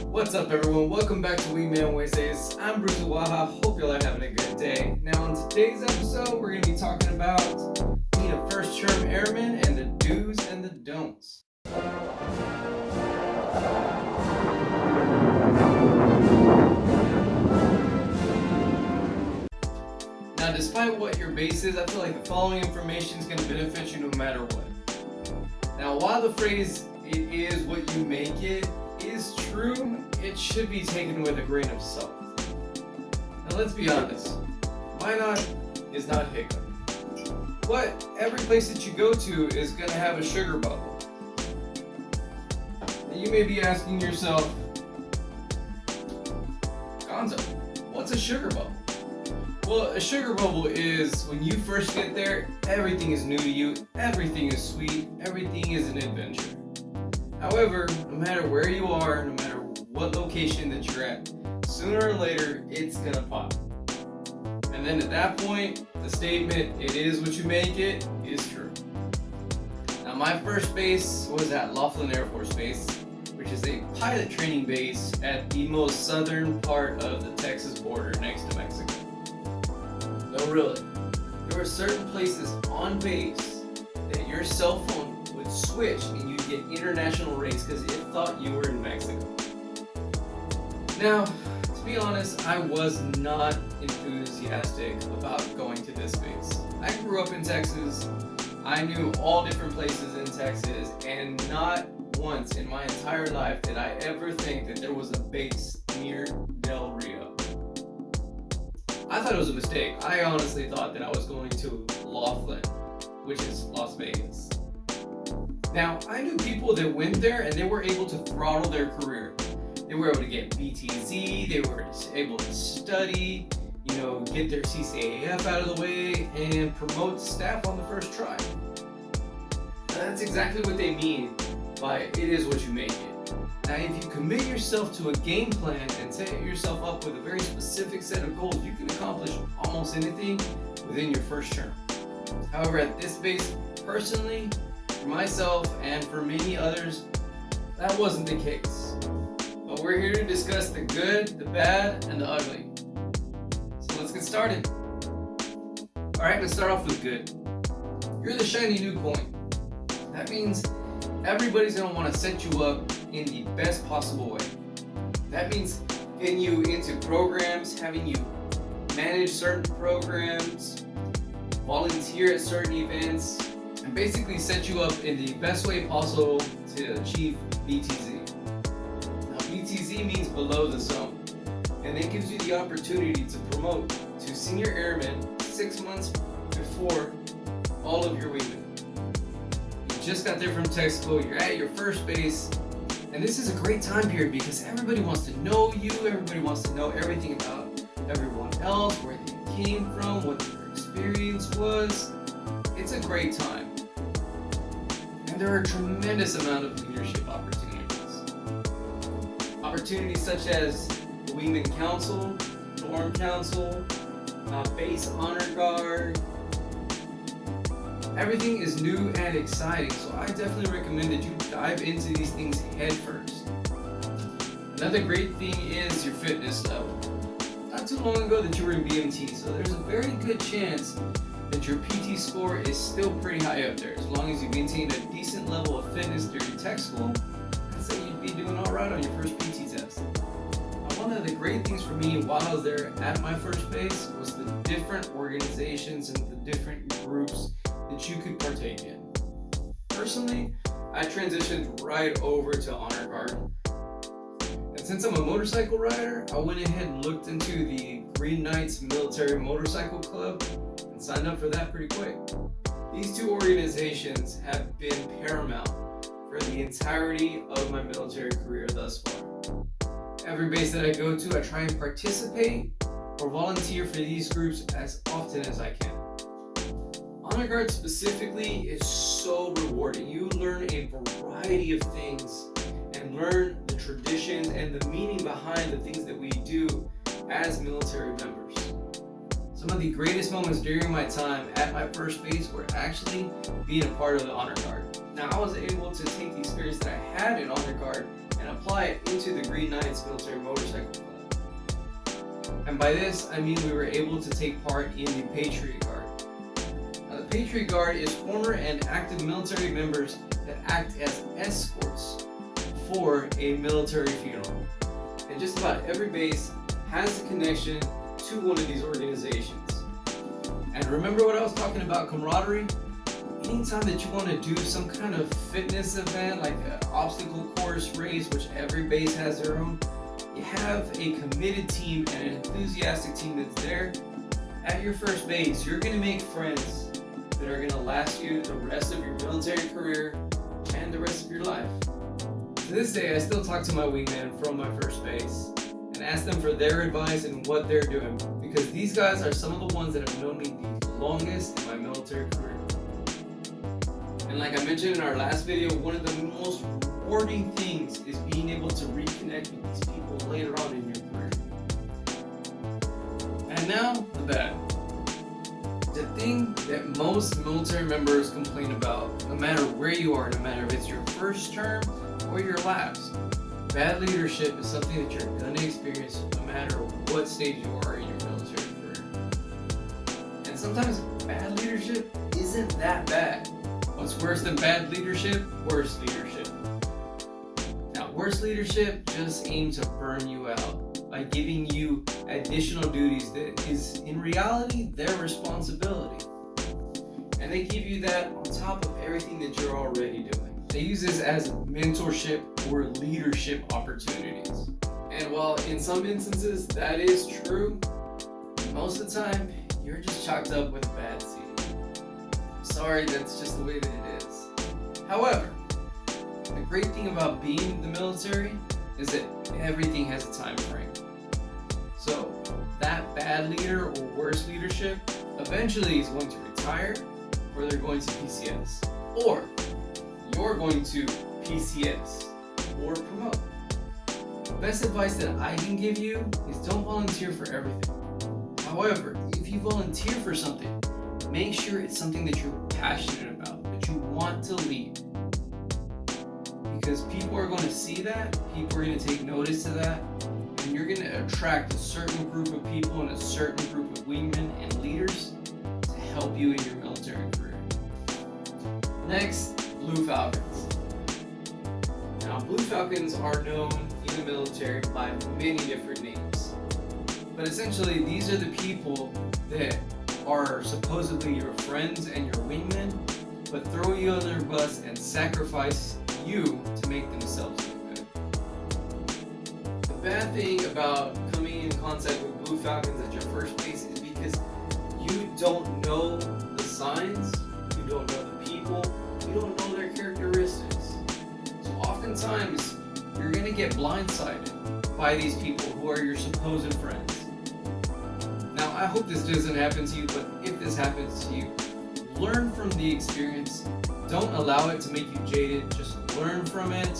What's up, everyone? Welcome back to Wingman Wednesdays. I'm Bruce Waha. Hope y'all are having a good day. Now, on today's episode, we're going to be talking about being a First Term Airman and the do's and the don'ts. Now, despite what your base is, I feel like the following information is going to benefit you no matter what. Now, while the phrase, "it is what you make it," is true, it should be taken with a grain of salt. Now, let's be honest. Why not is not hiccup. But every place that you go to is going to have a sugar bubble. And you may be asking yourself, Gonzo, what's a sugar bubble? Well, a sugar bubble is when you first get there, everything is new to you, everything is sweet, everything is an adventure. However, no matter where you are, no matter what location that you're at, sooner or later, it's gonna pop. And then at that point, the statement, "it is what you make it," is true. Now, my first base was at Laughlin Air Force Base, which is a pilot training base at the most southern part of the Texas border next to Mexico. No, really. There were certain places on base that your cell phone would switch and you'd get international rates because it thought you were in Mexico. Now, to be honest, I was not enthusiastic about going to this base. I grew up in Texas. I knew all different places in Texas, and not once in my entire life did I ever think that there was a base near Del Rio. I thought it was a mistake. I honestly thought that I was going to Laughlin, which is Las Vegas. Now, I knew people that went there and they were able to throttle their career. They were able to get BTZ, they were able to study, get their CCAF out of the way, and promote staff on the first try. That's exactly what they mean by "it is what you make it." Now, if you commit yourself to a game plan and set yourself up with a very specific set of goals, you can accomplish almost anything within your first term. However, at this base, personally, for myself and for many others, that wasn't the case. But we're here to discuss the good, the bad, and the ugly. So let's get started. Alright, let's start off with good. You're the shiny new coin. That means everybody's going to want to set you up in the best possible way. That means getting you into programs, having you manage certain programs, volunteer at certain events, and basically set you up in the best way possible to achieve BTZ. Now, BTZ means below the zone, and it gives you the opportunity to promote to senior airman 6 months before all of your wingmen. You just got there from Texaco, you're at your first base, and this is a great time period because everybody wants to know you, everybody wants to know everything about everyone else, where they came from, what their experience was. It's a great time. And there are a tremendous amount of leadership opportunities. Opportunities such as the Wingman Council, Dorm Council, Base Honor Guard. Everything is new and exciting, so I definitely recommend that you dive into these things head first. Another great thing is your fitness level. Not too long ago that you were in BMT, so there's a very good chance that your PT score is still pretty high up there. As long as you maintain a decent level of fitness during tech school, I'd say you'd be doing all right on your first PT test. Now, one of the great things for me while I was there at my first base was the different organizations and the different groups that you could partake in. Personally, I transitioned right over to Honor Guard. And since I'm a motorcycle rider, I went ahead and looked into the Green Knights Military Motorcycle Club and signed up for that pretty quick. These two organizations have been paramount for the entirety of my military career thus far. Every base that I go to, I try and participate or volunteer for these groups as often as I can. Honor Guard specifically is so rewarding. You learn a variety of things and learn the traditions and the meaning behind the things that we do as military members. Some of the greatest moments during my time at my first base were actually being a part of the Honor Guard. Now, I was able to take the experience that I had in Honor Guard and and apply it into the Green Knights Military Motorcycle Club. And by this, I mean we were able to take part in the Patriot Guard. Now, the Patriot Guard is former and active military members that act as escorts for a military funeral. And just about every base has a connection to one of these organizations. And remember what I was talking about, camaraderie? Anytime that you want to do some kind of fitness event, like an obstacle course race, which every base has their own, you have a committed team and an enthusiastic team that's there at your first base. You're going to make friends that are going to last you the rest of your military career and the rest of your life. To this day, I still talk to my wingman from my first base and ask them for their advice and what they're doing, because these guys are some of the ones that have known me the longest in my military career. And like I mentioned in our last video, one of the most rewarding things is being able to reconnect with these people later on in your career. And now, the bad. The thing that most military members complain about, no matter where you are, no matter if it's your first term or your last, bad leadership is something that you're going to experience no matter what stage you are in your military career. And sometimes bad leadership isn't that bad. What's worse than bad leadership? Worse leadership. Now, worse leadership just aims to burn you out by giving you additional duties that is in reality their responsibility. And they give you that on top of everything that you're already doing. They use this as mentorship or leadership opportunities. And while in some instances that is true, most of the time you're just chalked up with a bad seed. Sorry, that's just the way that it is. However, the great thing about being in the military is that everything has a time frame. So that bad leader or worse leadership eventually is going to retire, or they're going to PCS, or you're going to PCS or promote. The best advice that I can give you is don't volunteer for everything. However, if you volunteer for something, make sure it's something that you're passionate about, that you want to lead. Because people are going to see that, people are going to take notice of that, and you're going to attract a certain group of people and a certain group of wingmen and leaders to help you in your military career. Next, Blue Falcons. Now, Blue Falcons are known in the military by many different names. But essentially, these are the people that are supposedly your friends and your wingmen, but throw you on their bus and sacrifice you to make themselves look good. The bad thing about coming in contact with Blue Falcons at your first base is because you don't know the signs, you don't know the people, you don't know their characteristics. So oftentimes, you're going to get blindsided by these people who are your supposed friends. Now, I hope this doesn't happen to you, but if this happens to you, learn from the experience. Don't allow it to make you jaded. Just learn from it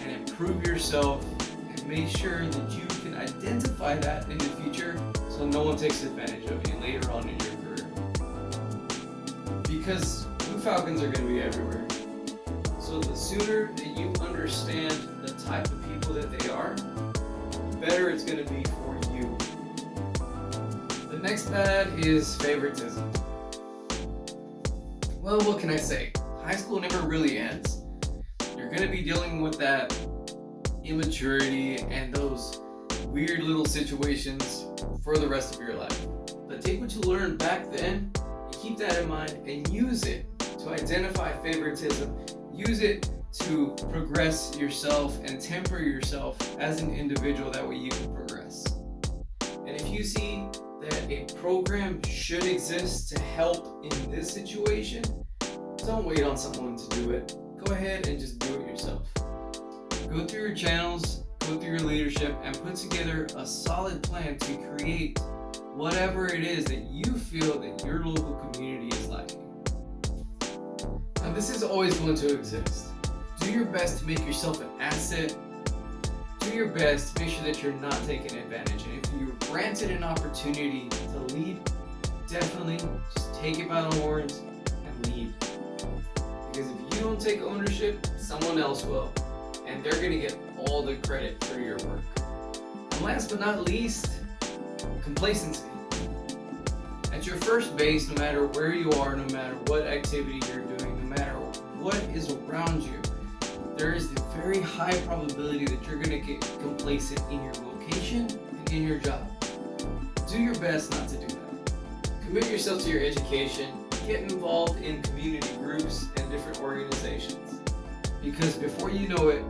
and improve yourself, and make sure that you can identify that in the future so no one takes advantage of you later on in your career. Because Blue Falcons are going to be everywhere. So the sooner that you understand the type of people that they are, the better it's going to be for you. The next bad is favoritism. Well, what can I say? High school never really ends. You're going to be dealing with that immaturity and those weird little situations for the rest of your life. But take what you learned back then and keep that in mind and use it to identify favoritism. Use it to progress yourself and temper yourself as an individual. That way you can progress. And if you see that a program should exist to help in this situation, don't wait on someone to do it. Go ahead and just do it yourself. Go through your channels, go through your leadership, and put together a solid plan to create whatever it is that you feel that your local community is lacking. Now, this is always going to exist. Do your best to make yourself an asset. Do your best to make sure that you're not taking advantage. And if you're granted an opportunity to lead, definitely just take it by the horns and lead. Because if you don't take ownership, someone else will. And they're going to get all the credit for your work. And last but not least, complacency. At your first base, no matter where you are, no matter what activity you're doing, no matter what is around you, there is a very high probability that you're going to get complacent in your location and in your job. Do your best not to do that. Commit yourself to your education. Get involved in community groups and different organizations. Because before you know it,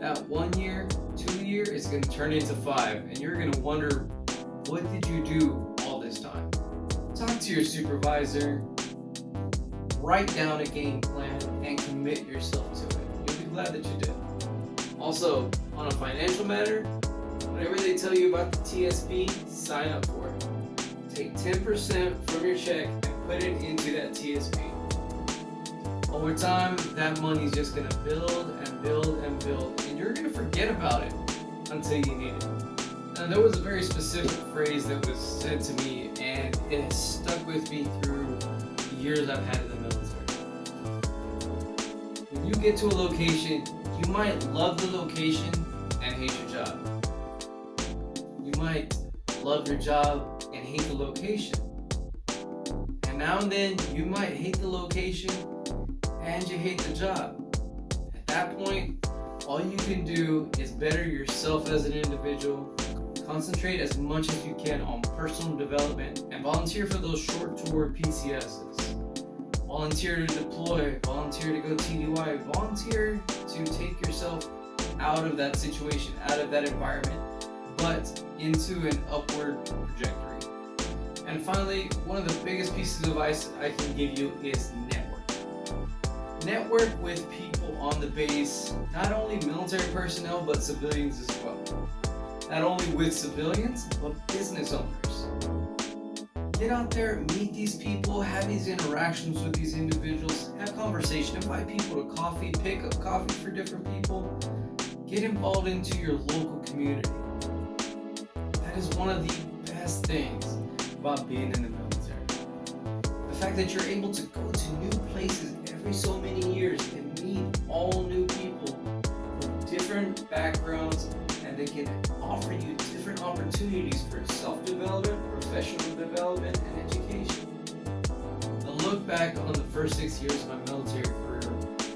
that 1 year, 2 year is going to turn into 5, and you're going to wonder, what did you do all this time? Talk to your supervisor, write down a game plan, and commit yourself to it. You'll be glad that you did. Also, on a financial matter, whatever they tell you about the TSP, sign up for it. Take 10% from your check and put it into that TSP. Over time, that money's just going to build and build and build, and you're going to forget about it until you need it. And there was a very specific phrase that was said to me, and it has stuck with me through the years I've had in the military. When you get to a location, you might love the location and hate your job. You might love your job and hate the location. And now and then, you might hate the location and you hate the job. At that point, all you can do is better yourself as an individual, concentrate as much as you can on personal development, and volunteer for those short tour PCSs. Volunteer to deploy, volunteer to go TDY, volunteer to take yourself out of that situation, out of that environment, but into an upward trajectory. And finally, one of the biggest pieces of advice I can give you is network. Network with people on the base, not only military personnel, but civilians as well. Not only with civilians, but business owners. Get out there, meet these people, have these interactions with these individuals, have conversation, invite people to coffee, pick up coffee for different people. Get involved into your local community. That is one of the best things about being in the military. The fact that you're able to go to new places every so many years and meet all new people from different backgrounds, and they can offer you different opportunities for self-development, professional development, and education. The look back on the first 6 years of my military career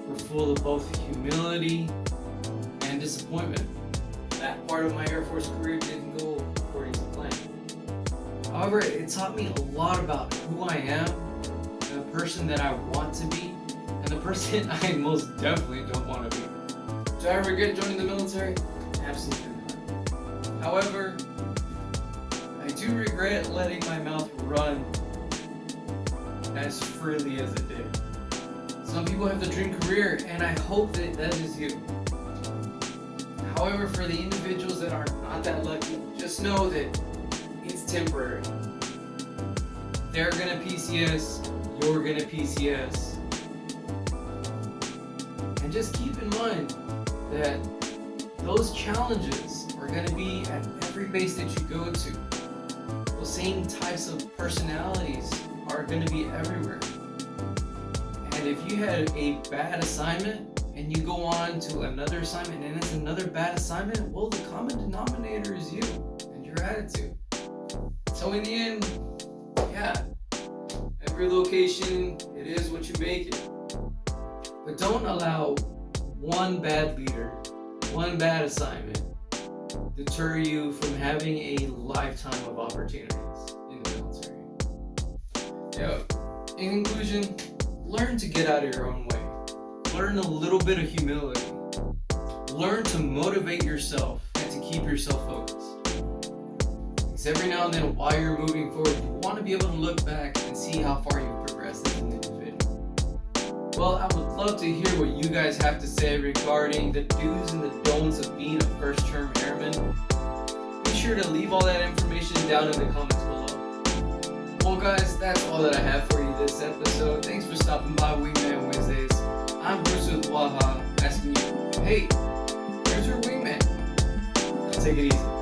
were full of both humility and disappointment. That part of my Air Force career didn't go according to plan. However, it taught me a lot about who I am, the person that I want to be, and the person I most definitely don't want to be. Do I regret joining the military? Absolutely not. However, I do regret letting my mouth run as freely as it did. Some people have the dream career, and I hope that that is you. However, for the individuals that are not that lucky, just know that it's temporary. They're gonna PCS, you're gonna PCS. And just keep in mind that those challenges are gonna be at every base that you go to. Those same types of personalities are gonna be everywhere. And if you had a bad assignment and you go on to another assignment and it's another bad assignment, well, the common denominator is you and your attitude. So in the end, yeah, every location, it is what you make it. But don't allow one bad leader, one bad assignment, deter you from having a lifetime of opportunities in the military. Yeah. In conclusion, learn to get out of your own way. Learn a little bit of humility. Learn to motivate yourself and to keep yourself focused. Because every now and then, while you're moving forward, you want to be able to look back and see how far you've progressed as an individual. Well, I would love to hear what you guys have to say regarding the do's and the don'ts of being a First Term Airman. Be sure to leave all that information down in the comments below. Well guys, that's all that I have for you this episode. Thanks for stopping by Wingman Wednesdays. I'm Bruce with Waha, asking you, hey, where's your wingman? Take it easy.